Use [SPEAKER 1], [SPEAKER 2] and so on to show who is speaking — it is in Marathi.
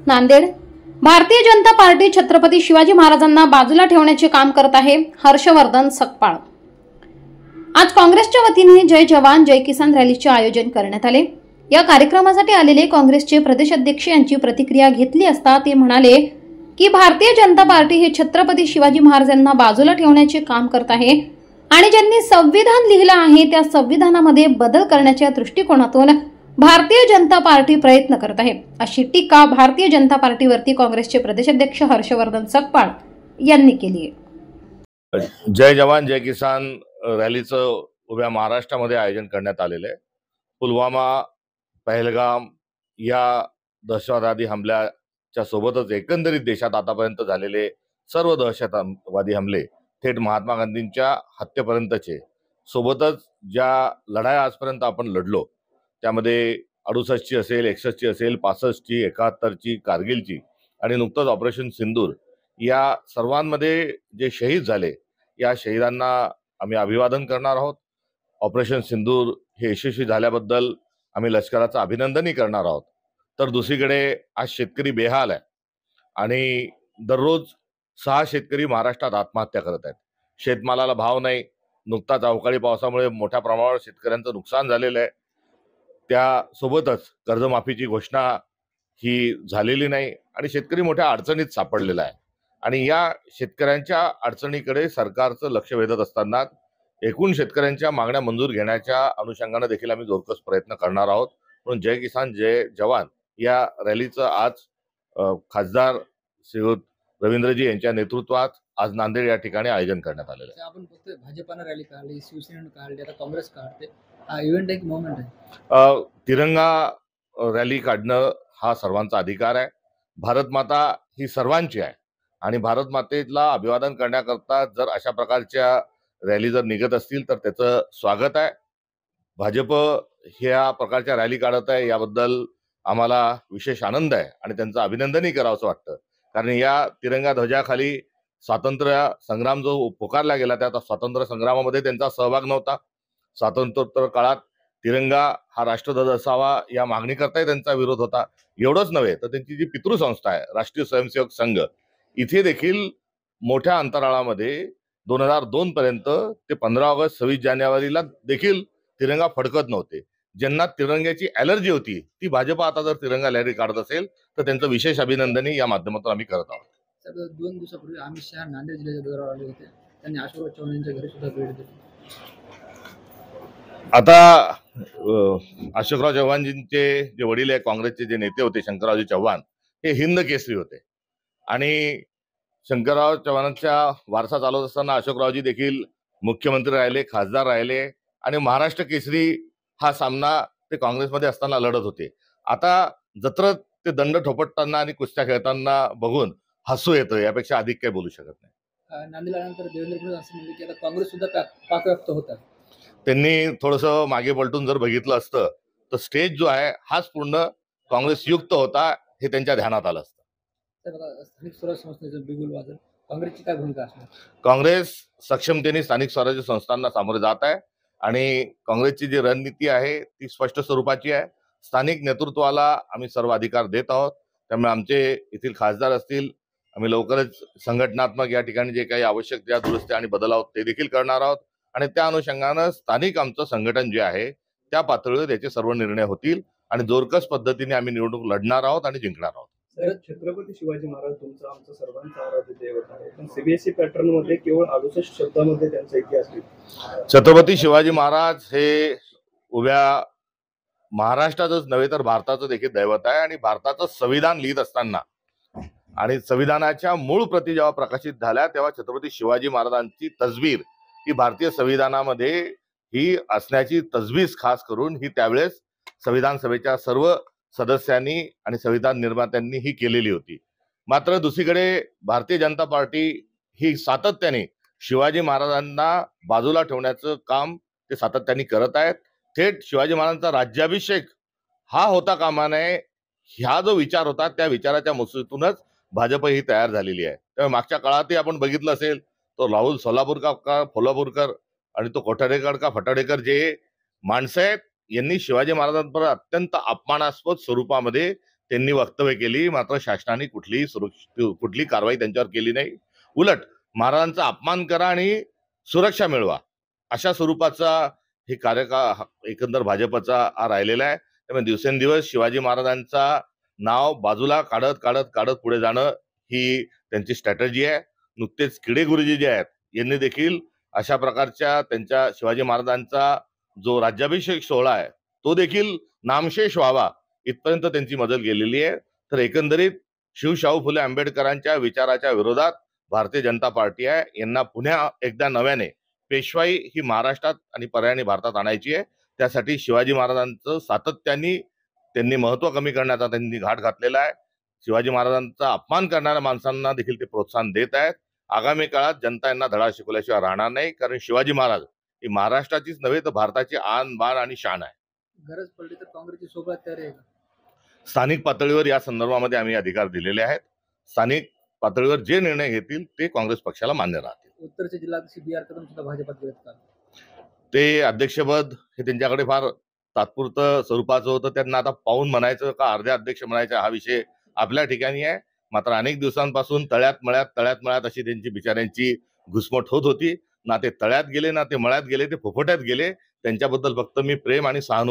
[SPEAKER 1] नांदेड. भारतीय जनता पार्टी छत्रपती शिवाजी महाराजांना बाजूला ठेवण्याचे काम करत आहे. हर्षवर्धन सकपाळ. आज काँग्रेसच्या वतीने जय जवान जय किसान रॅलीचे आयोजन करण्यात आले. या कार्यक्रमासाठी आलेले काँग्रेसचे प्रदेशाध्यक्ष यांची प्रतिक्रिया घेतली असता ते म्हणाले की भारतीय जनता पार्टी हे छत्रपती शिवाजी महाराजांना बाजूला ठेवण्याचे काम करत आहे आणि ज्यांनी संविधान लिहिलं आहे त्या संविधानामध्ये बदल करण्याच्या दृष्टिकोनातून भारतीय जनता पार्टी प्रयत्न करत आहे, अशी टीका भारतीय जनता पार्टीवरती काँग्रेसचे प्रदेशाध्यक्ष हर्षवर्धन सकपाळ यांनी केली आहे.
[SPEAKER 2] जय जवान जय किसान रॅलीचं उभ्या महाराष्ट्रामध्ये आयोजन करण्यात आलेलं आहे. पुलवामा, पहलगाम या दहशतवादी हमल्याच्या सोबतच एकंदरीत देशात आतापर्यंत झालेले सर्व दहशतवादी हमले थेट महात्मा गांधींच्या हत्येपर्यंतचे, सोबतच ज्या लढाया आजपर्यंत आपण लढलो त्यामध्ये 68ची असेल, 61ची असेल, 65ची, 71ची, कारगिलची आणि नुकतंच ऑपरेशन सिंदूर, या सर्वांमध्ये जे शहीद झाले या शहीदांना आम्ही अभिवादन करणार आहोत. ऑपरेशन सिंदूर हे यशस्वी झाल्याबद्दल आम्ही लष्कराचं अभिनंदनही करणार आहोत. तर दुसरीकडे आज शेतकरी बेहाल आहे आणि दररोज 6 शेतकरी महाराष्ट्रात आत्महत्या करत आहेत. शेतमालाला भाव नाही. नुकताच अवकाळी पावसामुळे मोठ्या प्रमाणावर शेतकऱ्यांचं नुकसान झालेलं आहे. त्यासोबतच कर्जमाफीची घोषणा ही झालेली नाही आणि शेतकरी मोठ्या अडचणीत सापडलेला आहे. आणि या शेतकऱ्यांच्या अडचणीकडे सरकारचं लक्ष वेधत असताना एकूण शेतकऱ्यांच्या मागण्या मंजूर घेण्याच्या अनुषंगाने देखील आम्ही जोरकस प्रयत्न करणार आहोत. म्हणून जय किसान जय जवान या रॅलीचं आज खासदार श्रीयुत रवींद्रजी यांच्या नेतृत्वात आज नांदेड या ठिकाणी आयोजन करण्यात आलेलं आहे.
[SPEAKER 3] आपण फक्त भाजपानं रॅली काढली, शिवसेनेनं काढली, आता काँग्रेस काढते. हा इव्हेंट एक मोमेंट आहे.
[SPEAKER 2] तिरंगा रॅली काढणं हा सर्वांचा अधिकार आहे. भारत माता ही सर्वांची आहे आणि भारत मातेला अभिवादन करण्याकरता जर अशा प्रकारच्या रॅली जर निघत असतील तर त्याचं स्वागत आहे. भाजप ह्या प्रकारच्या रॅली काढत आहे याबद्दल आम्हाला विशेष आनंद आहे आणि त्यांचं अभिनंदनही करावंसं वाटतं. कारण या तिरंगा ध्वजाखाली स्वातंत्र्य संग्राम जो पुकारला गेला त्या स्वातंत्र्य संग्रामामध्ये त्यांचा सहभाग नव्हता. स्वातंत्र्योत्तर काळात तिरंगा हा राष्ट्रध्वज असावा या मागणीकरताही त्यांचा विरोध होता. एवढंच नव्हे तर त्यांची जी पितृसंस्था आहे राष्ट्रीय स्वयंसेवक संघ, इथे देखील मोठ्या अंतराळामध्ये 2002 पर्यंत ते 15 ऑगस्ट 26 जानेवारीला देखील तिरंगा फडकत नव्हते. ज्यांना तिरंग्याची ॲलर्जी होती ती भाजप आता जर तिरंगा रॅली काढत असेल तर त्यांचं विशेष अभिनंदनही या माध्यमातून आम्ही करत आहोत.
[SPEAKER 3] 2 दिवसापूर्वी अमित शहा नांदेड जिल्ह्याच्या दौऱ्यावर आले होते. त्यांनी अशोकराव चव्हाण यांच्या घरी सुद्धा भेट दिली.
[SPEAKER 2] आता अशोकराव चव्हाणजींचे जे वडील आहे, काँग्रेसचे जे नेते होते शंकररावजी चव्हाण, हे हिंद केसरी होते आणि शंकरराव चव्हाणांचा वारसा चालवत असताना अशोकरावजी देखील मुख्यमंत्री राहिले, खासदार राहिले आणि महाराष्ट्र केसरी हा सामना ते काँग्रेसमध्ये असताना लढत होते. आता जत्रत ते दंड ठोपटताना आणि कुस्त्या खेळताना बघून हसू येतं, यापेक्षा अधिक काही बोलू शकत नाही.
[SPEAKER 3] नांदेडनंतर देवेंद्र फडणवीस असं म्हणले की आता काँग्रेस सुद्धा पाकव्याप्त होत आहे.
[SPEAKER 2] त्यांनी थोडंसं मागे पलटून जर बघितलं असतं तर स्टेज जो आहे हाच पूर्ण काँग्रेस युक्त होता हे त्यांच्या ध्यानात आलं असतं.
[SPEAKER 3] स्थानिक स्वराज्य संस्थेचं बिगुल वाजत काँग्रेसची काय भूमिका असणार?
[SPEAKER 2] काँग्रेस सक्षमतेने स्थानिक स्वराज्य संस्थांना सामोरे जात आहे आणि काँग्रेसची जी रणनीती आहे ती स्पष्ट स्वरूपाची आहे. स्थानिक नेतृत्वाला आम्ही सर्व अधिकार देत आहोत. त्यामुळे आमचे येथील खासदार असतील, आम्ही लवकरच संघटनात्मक या ठिकाणी जे काही आवश्यक ज्या दुरुस्त्या आणि बदल आहोत ते देखील करणार आहोत आणि त्या अनुषंगानं स्थानिक आमचं संघटन जे आहे त्या पातळीवर याचे सर्व निर्णय होतील आणि जोरकस पद्धतीने आम्ही निवडणूक लढणार आहोत आणि जिंकणार आहोत.
[SPEAKER 4] छत्रपती शिवाजी महाराज तुमचा आमचा सर्वांचा आराध्य दैवत आहे, पण सीबीएसई पॅटर्न मध्ये केवळ 68 शब्दामध्ये त्यांचा इतिहास लिहितो.
[SPEAKER 2] छत्रपती शिवाजी महाराज हे उभ्या महाराष्ट्रातच नव्हे तर भारताचं देखील दैवत आहे आणि भारताचं संविधान लिहित असताना आणि संविधानाच्या मूळ प्रती जेव्हा प्रकाशित झाल्या तेव्हा छत्रपती शिवाजी महाराजांची तसबीर ही भारतीय संविधानामध्ये ही असण्याची तजवीज खास करून ही त्यावेळेस संविधान सभेच्या सर्व सदस्यांनी आणि संविधान निर्मात्यांनी ही केलेली होती. मात्र दुसरीकडे भारतीय जनता पार्टी ही सातत्याने शिवाजी महाराजांना बाजूला ठेवण्याचं काम ते सातत्याने करत आहेत. थेट शिवाजी महाराजांचा राज्याभिषेक हा होता कामा नये, ह्या जो विचार होता त्या विचाराच्या मुसूतूनच भाजप ही तयार झालेली आहे. त्यामुळे मागच्या काळातही आपण बघितलं असेल तो राहुल सोलापूरकर आणि तो कोठारेकर का फटाडेकर जे माणसं आहेत यांनी शिवाजी महाराजांवर अत्यंत अपमानास्पद स्वरूपामध्ये त्यांनी वक्तव्य केली, मात्र शासनाने कुठली कारवाई त्यांच्यावर केली नाही. उलट महाराजांचा अपमान करा आणि सुरक्षा मिळवा अशा स्वरूपाचा हे एकंदर भाजपचा हा राहिलेला आहे. त्यामुळे दिवसेंदिवस शिवाजी महाराजांचा नाव बाजूला काढत पुढे जाणं ही त्यांची स्ट्रॅटेजी आहे. नुकतेच किडे गुरुजी जे आहेत यांनी देखील अशा प्रकारच्या त्यांच्या शिवाजी महाराजांचा जो राज्याभिषेक सोहळा आहे तो देखील नामशेष व्हावा इथपर्यंत त्यांची मदत गेलेली आहे. तर एकंदरीत शाहू फुले आंबेडकरांच्या विचाराच्या विरोधात भारतीय जनता पार्टी आहे. यांना पुन्हा एकदा नव्याने पेशवाई ही महाराष्ट्रात आणि पर्यायाने भारतात आणायची आहे. त्यासाठी शिवाजी महाराजांचं सातत्याने त्यांनी महत्व कमी करण्याचा त्यांनी घाट घातलेला आहे. शिवाजी महाराजांचा अपमान करणाऱ्या माणसांना देखील ते प्रोत्साहन देत आहेत. आगामी काळात जनता यांना धडा शिकवल्याशिवाय राहणार नाही, कारण शिवाजी महाराज ही महाराष्ट्राचीच नव्हे तर भारताची आन बाण आणि शान आहे.
[SPEAKER 3] गरज पडली तर काँग्रेसची सोबत तयार आहे का?
[SPEAKER 2] स्थानिक पातळीवर या संदर्भामध्ये आम्ही अधिकार दिलेले आहेत. स्थानिक पातळीवर जे निर्णय घेतील ते काँग्रेस पक्षाला मान्य राहतील.
[SPEAKER 3] उत्तरचे जिल्हाध्यक्ष BR कदम सुद्धा भाजपात गेलेत का?
[SPEAKER 2] ते अध्यक्षपद हे त्यांच्याकडे फार तात्पुरतं स्वरूपाचं होतं. त्यांना आता पाहून म्हणायचं का अर्ध्या अध्यक्ष म्हणायचं हा विषय आपल्या ठिकाणी आहे. मात्र अनेक दिवसांपासून तळ्यात मळ्यात अशी त्यांची बिचाऱ्यांची घुसमट होत होती. ना ते तळ्यात गेले ना ते मळ्यात गेले, ते फुफट्यात गेले. त्यांच्याबद्दल फक्त मी प्रेम आणि सहानुभूती